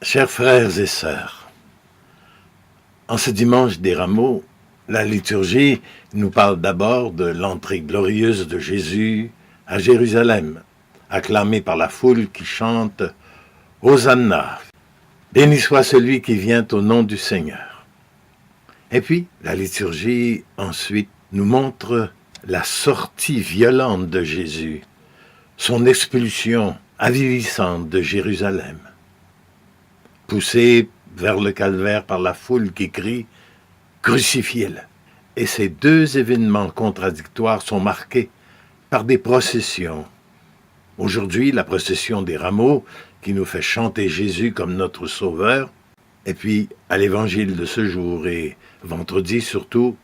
Chers frères et sœurs, en ce dimanche des Rameaux, la liturgie nous parle d'abord de l'entrée glorieuse de Jésus à Jérusalem, acclamé par la foule qui chante « Hosanna ». Béni soit celui qui vient au nom du Seigneur. Et puis, la liturgie ensuite nous montre la sortie violente de Jésus, son expulsion avilissante de Jérusalem. Poussé vers le calvaire par la foule qui crie « Crucifiez-le ». Et ces deux événements contradictoires sont marqués par des processions. Aujourd'hui, la procession des Rameaux qui nous fait chanter Jésus comme notre Sauveur. Et puis, à l'évangile de ce jour et vendredi surtout,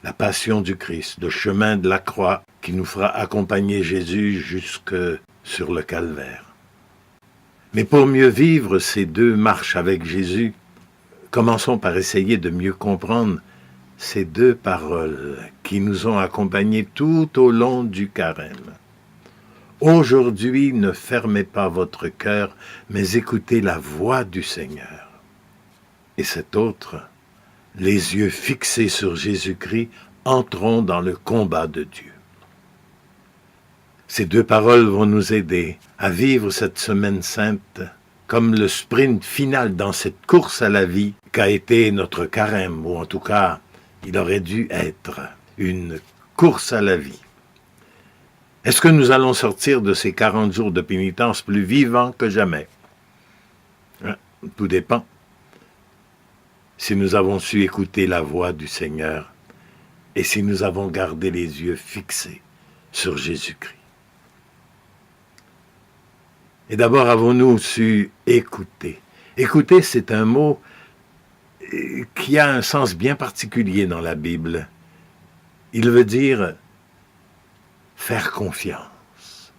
la Passion du Christ, le chemin de la croix qui nous fera accompagner Jésus jusque sur le calvaire. Mais pour mieux vivre ces deux marches avec Jésus, commençons par essayer de mieux comprendre ces deux paroles qui nous ont accompagnés tout au long du carême. Aujourd'hui, ne fermez pas votre cœur, mais écoutez la voix du Seigneur. Et cet autre, les yeux fixés sur Jésus-Christ, entrons dans le combat de Dieu. Ces deux paroles vont nous aider à vivre cette semaine sainte comme le sprint final dans cette course à la vie qu'a été notre carême, ou en tout cas, il aurait dû être une course à la vie. Est-ce que nous allons sortir de ces 40 jours de pénitence plus vivants que jamais? Tout dépend. Si nous avons su écouter la voix du Seigneur et si nous avons gardé les yeux fixés sur Jésus-Christ. Et d'abord, avons-nous su écouter? Écouter, c'est un mot qui a un sens bien particulier dans la Bible. Il veut dire faire confiance.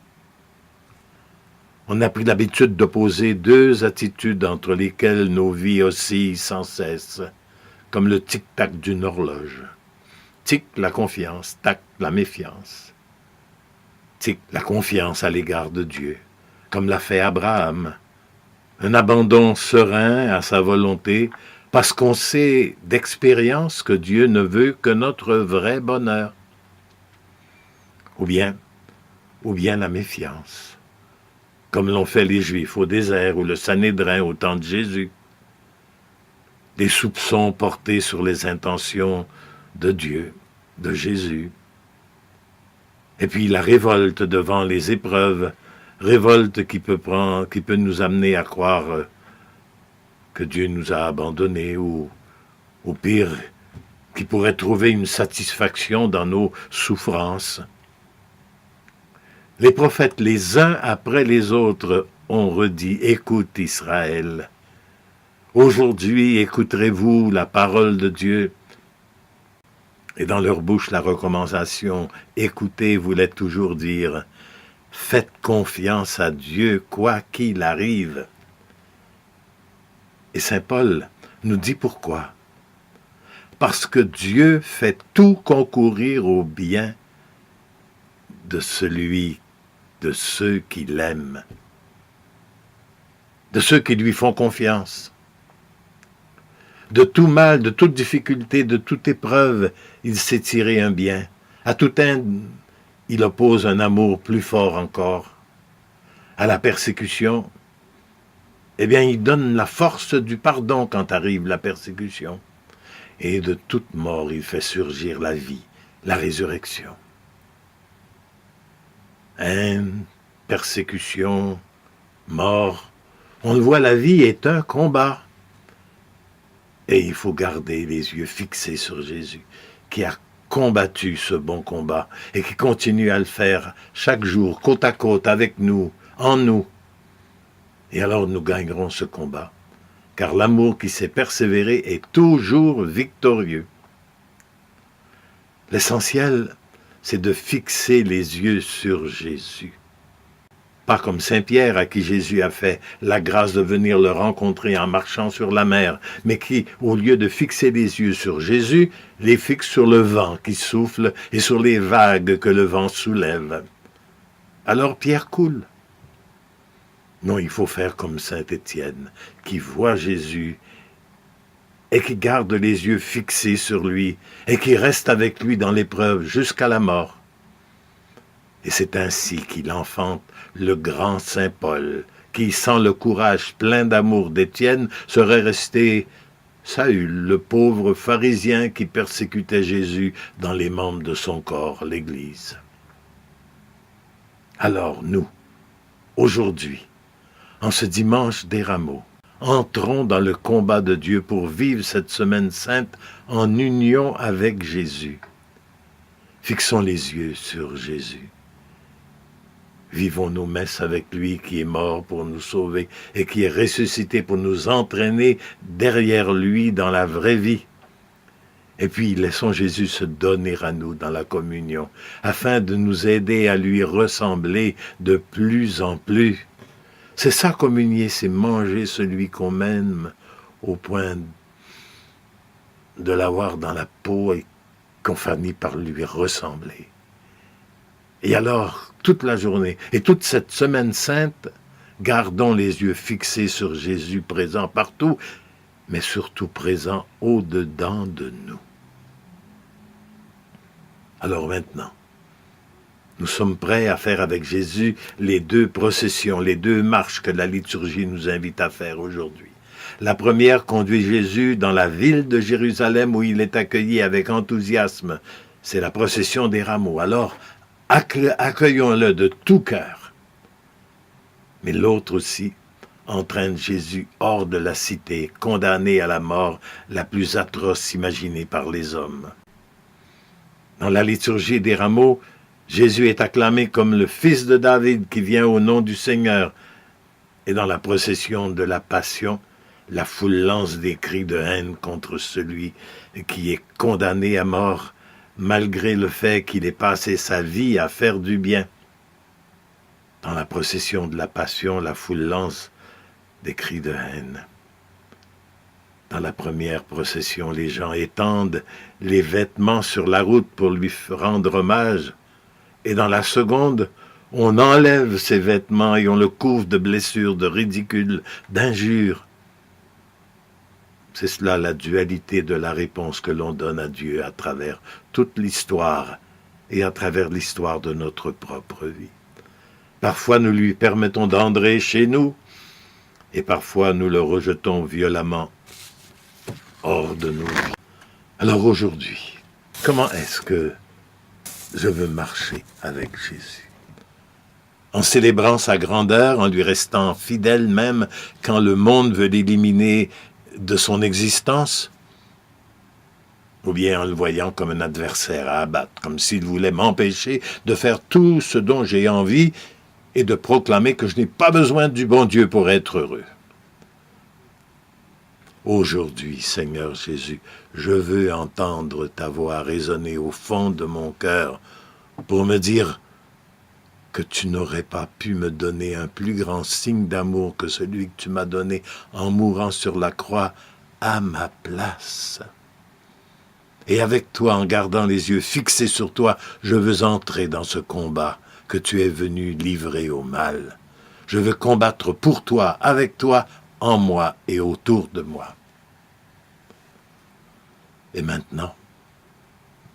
On a pris l'habitude d'opposer deux attitudes entre lesquelles nos vies oscillent sans cesse, comme le tic-tac d'une horloge. Tic, la confiance, tac, la méfiance. Tic, la confiance à l'égard de Dieu, comme l'a fait Abraham. Un abandon serein à sa volonté, parce qu'on sait d'expérience que Dieu ne veut que notre vrai bonheur. Ou bien la méfiance, comme l'ont fait les Juifs au désert ou le Sanhédrin au temps de Jésus. Des soupçons portés sur les intentions de Dieu, de Jésus. Et puis la révolte devant les épreuves, révolte qui peut nous amener à croire que Dieu nous a abandonnés ou, au pire, qui pourrait trouver une satisfaction dans nos souffrances. Les prophètes, les uns après les autres, ont redit « Écoute Israël, aujourd'hui écouterez-vous la parole de Dieu ?» Et dans leur bouche, la recommandation « Écoutez » voulait toujours dire « Faites confiance à Dieu, quoi qu'il arrive. » Et saint Paul nous dit pourquoi. Parce que Dieu fait tout concourir au bien de ceux qui l'aiment, de ceux qui lui font confiance. De tout mal, de toute difficulté, de toute épreuve, il sait tirer un bien. À tout un, il oppose un amour plus fort encore. À la persécution, eh bien, il donne la force du pardon quand arrive la persécution. Et de toute mort, il fait surgir la vie, la résurrection. Persécution, mort. On le voit, la vie est un combat. Et il faut garder les yeux fixés sur Jésus, qui a combattu ce bon combat et qui continue à le faire chaque jour, côte à côte, avec nous, en nous. Et alors nous gagnerons ce combat, car l'amour qui sait persévérer est toujours victorieux. L'essentiel, c'est de fixer les yeux sur Jésus. Pas comme Saint Pierre à qui Jésus a fait la grâce de venir le rencontrer en marchant sur la mer, mais qui, au lieu de fixer les yeux sur Jésus, les fixe sur le vent qui souffle et sur les vagues que le vent soulève. Alors Pierre coule. Non, il faut faire comme saint Étienne, qui voit Jésus et qui garde les yeux fixés sur lui et qui reste avec lui dans l'épreuve jusqu'à la mort. Et c'est ainsi qu'il enfante le grand saint Paul, qui, sans le courage plein d'amour d'Étienne, serait resté Saül, le pauvre pharisien qui persécutait Jésus dans les membres de son corps, l'Église. Alors nous, aujourd'hui, en ce dimanche des Rameaux, entrons dans le combat de Dieu pour vivre cette semaine sainte en union avec Jésus. Fixons les yeux sur Jésus. Vivons nos messes avec lui qui est mort pour nous sauver et qui est ressuscité pour nous entraîner derrière lui dans la vraie vie. Et puis laissons Jésus se donner à nous dans la communion afin de nous aider à lui ressembler de plus en plus. C'est ça communier, c'est manger celui qu'on aime au point de l'avoir dans la peau et qu'on finit par lui ressembler. Et alors, toute la journée et toute cette semaine sainte, gardons les yeux fixés sur Jésus présent partout, mais surtout présent au-dedans de nous. Alors maintenant, nous sommes prêts à faire avec Jésus les 2 processions, les 2 marches que la liturgie nous invite à faire aujourd'hui. La première conduit Jésus dans la ville de Jérusalem où il est accueilli avec enthousiasme. C'est la procession des rameaux. Alors, accueillons-le de tout cœur. Mais l'autre aussi entraîne Jésus hors de la cité, condamné à la mort la plus atroce imaginée par les hommes. Dans la liturgie des rameaux, Jésus est acclamé comme le fils de David qui vient au nom du Seigneur. Et dans la procession de la Passion, la foule lance des cris de haine contre celui qui est condamné à mort, malgré le fait qu'il ait passé sa vie à faire du bien. Dans la procession de la Passion, la foule lance des cris de haine. Dans la première procession, les gens étendent les vêtements sur la route pour lui rendre hommage. Et dans la seconde, on enlève ses vêtements et on le couvre de blessures, de ridicules, d'injures. C'est cela la dualité de la réponse que l'on donne à Dieu à travers toute l'histoire et à travers l'histoire de notre propre vie. Parfois nous lui permettons d'entrer chez nous et parfois nous le rejetons violemment hors de nos vies. Alors aujourd'hui, comment est-ce que je veux marcher avec Jésus? En célébrant sa grandeur, en lui restant fidèle même quand le monde veut l'éliminer de son existence, ou bien en le voyant comme un adversaire à abattre, comme s'il voulait m'empêcher de faire tout ce dont j'ai envie et de proclamer que je n'ai pas besoin du bon Dieu pour être heureux. Aujourd'hui, Seigneur Jésus, je veux entendre ta voix résonner au fond de mon cœur pour me dire que tu n'aurais pas pu me donner un plus grand signe d'amour que celui que tu m'as donné en mourant sur la croix à ma place. Et avec toi, en gardant les yeux fixés sur toi, je veux entrer dans ce combat que tu es venu livrer au mal. Je veux combattre pour toi, avec toi, en moi et autour de moi. Et maintenant,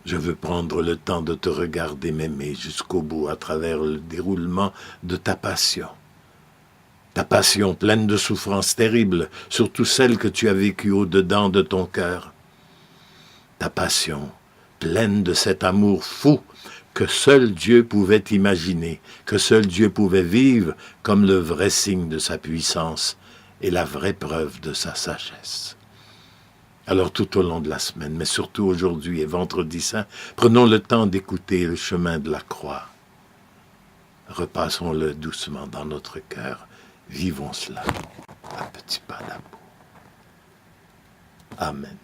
je veux prendre le temps de te regarder m'aimer jusqu'au bout à travers le déroulement de ta passion. Ta passion pleine de souffrances terribles, surtout celle que tu as vécue au-dedans de ton cœur. Ta passion pleine de cet amour fou que seul Dieu pouvait imaginer, que seul Dieu pouvait vivre comme le vrai signe de sa puissance et la vraie preuve de sa sagesse. Alors tout au long de la semaine, mais surtout aujourd'hui et vendredi saint, prenons le temps d'écouter le chemin de la croix. Repassons-le doucement dans notre cœur. Vivons cela à petits pas d'amour. Amen.